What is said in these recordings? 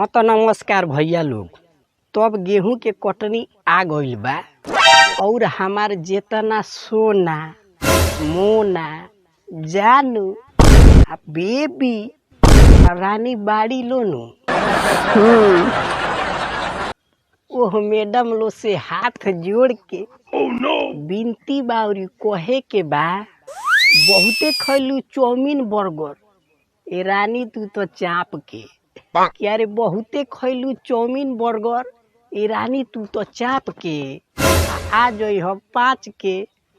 हाँ तो नमस्कार भैया लोग। तो अब गेहूं के कटनी आ गइल बा और हमार जेतना सोना मोना जानू आ बेबी आ रानी बाड़ी लोनु ओह मैडम लो से हाथ जोड़ के बिनती बाउरी कहे के बा बहुते खैलू चाउमीन बर्गर ए रानी तू तो चाप के क्या रे बहुते खैलू चाउमीन बर्गर ए रानी तू तो चाप के आ जई हो 5 के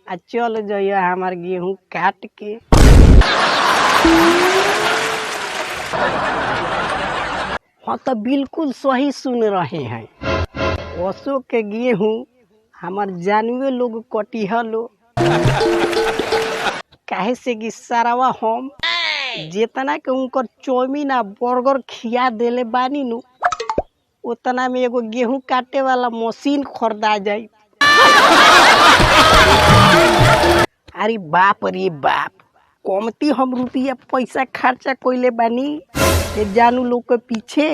आ चल जई हमार गेहूं काट के। हाँ तो बिल्कुल सही सुन रहे हैं। अशोक के गेहूं हमार जानवे लोग कटिह लो काहे से कि सारावा हम जितना के उनकर चाउमीन आ बर्गर खिया देले बानी नु उतना में एगो गेहूं काटे वाला मशीन खरीदा जाई। अरे बाप रे बाप कमती हम रुपया पैसा खर्चा कइले बानी ये जानू लोग के पीछे।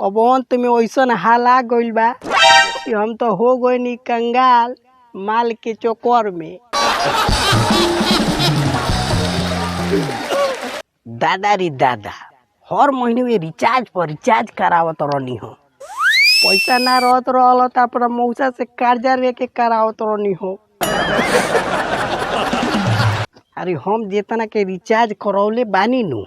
अब अंत में ऐसन हाल आ गइल बा कि हम तो हो गइनी कंगाल माल के चक्कर में। दादा रे दादा हर महीने में रिचार्ज पर रिचार्ज करावत रहनी हो पैसा ना रहत रहल त अपना मौसा से कर्जा लेके करावत रहनी हो। अरे हम जितना के रिचार्ज करौले बानी नु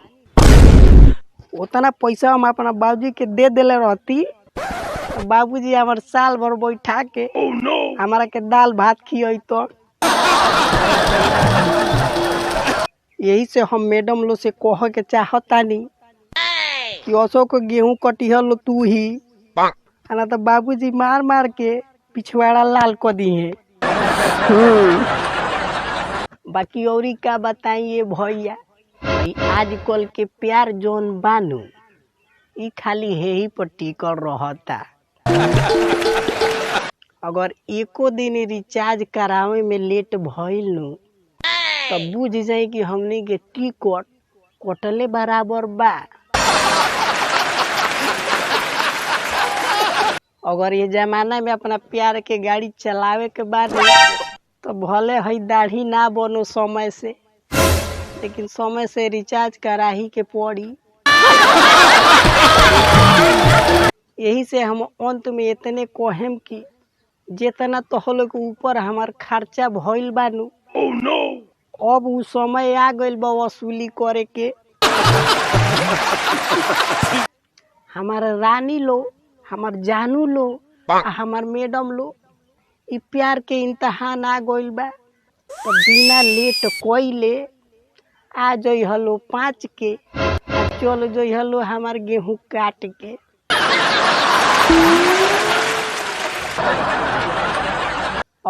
उतना पैसा हम अपना बाबूजी के दे देले रहती तो बाबूजी हमार साल भर बैठा के हमारा के दाल भात खियई तो। यही से हम मैडम लो से कह के चाहतानी कि अशोक गेहूं कटिह लो तू ही ना तो बाबूजी मार मार के पिछवाड़ा लाल कर दिए। बाकी औरी का बताइए भैया आजकल के प्यार जोन बानू ई खाली यही पर टिकल रहता। अगर एको दिन रिचार्ज करावे में लेट भइल नु तब बुझ जाए कि हमने के टिकट कटले बराबर बा। अगर ये जमाना में अपना प्यार के गाड़ी चलावे के बाद तो भले है दाढ़ी ना बनो समय से लेकिन समय से रिचार्ज करा ही के पड़ी। यही से हम अंत में इतने कहेम कि जितना तोहलो के ऊपर हमार खर्चा भइल बानू अब उ समय आ गइल बा वसूली करे के। हमार रानी लो हमार जानू लो हमार मैडम लो ई प्यार के इम्तिहान आ गइल बा तो बिना लेट कइले आ जई हलो 5 के चल जई हलो हमार गेहूं काट के।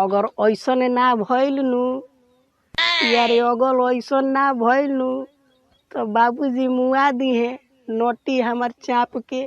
अगर ऐसन ना भइल नु यारे अगर ऐसन ना भइल नु तो बाबूजी मुआ दिहे नोटी हमार चाप के।